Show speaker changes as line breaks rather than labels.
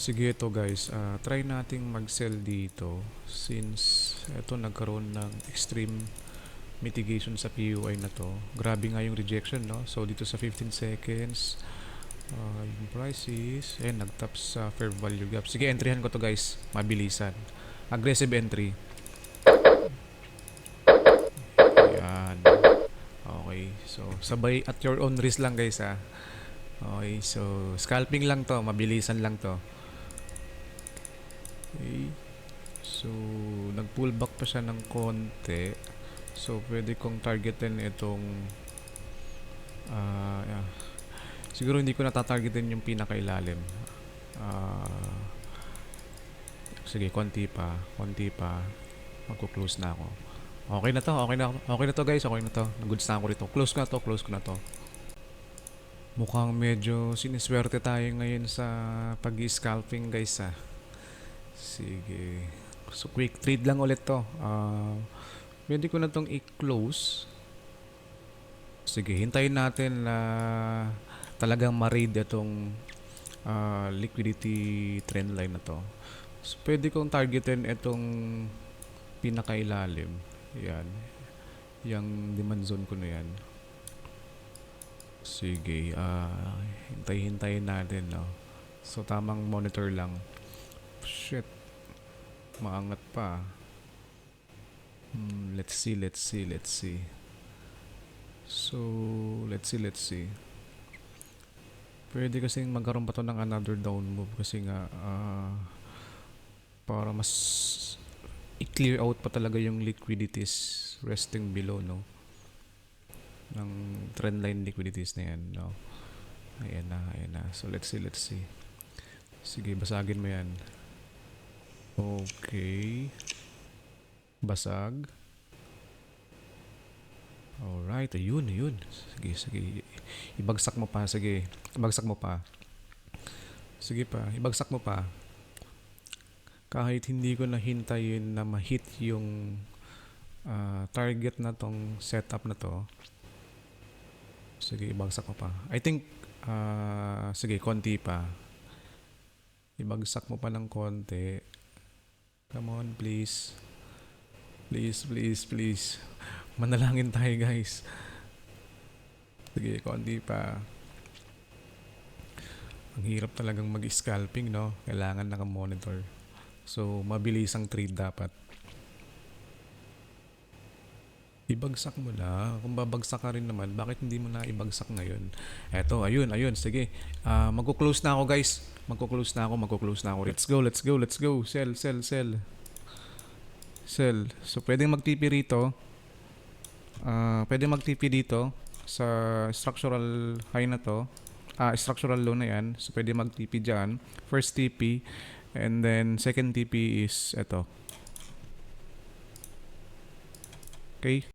Sige, ito guys, try nating mag-sell dito since ito nagkaroon ng extreme mitigation sa PUI na to. Grabe nga yung rejection, no? So dito sa 15 seconds, yung prices, nag-tap sa fair value gap. Sige, entryhan ko to guys, mabilisan. Aggressive entry. Yan. Okay, so sabay at your own risk lang guys ha. Okay, so scalping lang to, mabilisan lang to. Okay. So, nag-pull back pa siya ng konti. So, pwede kong targetin itong yeah. Siguro hindi ko natatargetin yung pinakailalim. Sige, konti pa. Magko-close na ako. Okay na to, okay na to guys, okay na to. Nag-goods na ako rito. Close ko na to. Mukhang medyo siniswerte tayo ngayon sa pag-scalping guys ha. Sige. So, quick trade lang ulit to. Pwede ko na tong i-close. Sige, hintayin natin na talagang ma-read itong liquidity trend line na to. So, pwede kong targetin itong pinakailalim. Yan. Yung demand zone ko na yan. Sige, hintayin natin, no. So, tamang monitor lang. Shit. Maangat pa. Let's see. So, let's see. Pwede kasing magkaroon pa to ng another down move kasi nga para mas i-clear out pa talaga yung liquidities resting below, no, ng trendline liquidities na yan, no. Ayan na. So, let's see. Sige, basagin mo yan. Okay. Basag. Alright, ayun. Sige. Ibagsak mo pa, sige. Ibagsak mo pa. Kahit hindi ko nahintayin na ma-hit yung target na tong setup na to. Sige, ibagsak mo pa. I think, sige, konti pa. Ibagsak mo pa ng konti. Come on, please. Please. Manalangin tayo, guys. Sige, konti pa. Ang hirap talagang mag-scalping, no? Kailangan naka-monitor. So, mabilis ang trade dapat. Ibagsak mo na. Kung babagsak ka rin naman, bakit hindi mo na ibagsak ngayon? Eto, ayun. Sige. Magko-close na ako, guys. Magko-close na ako. Let's go. Sell. So, pwedeng mag-TP rito. Pwedeng mag-TP dito sa structural high na to. Structural low na yan. So, pwede mag-TP dyan. First TP. And then, second TP is eto. Okay.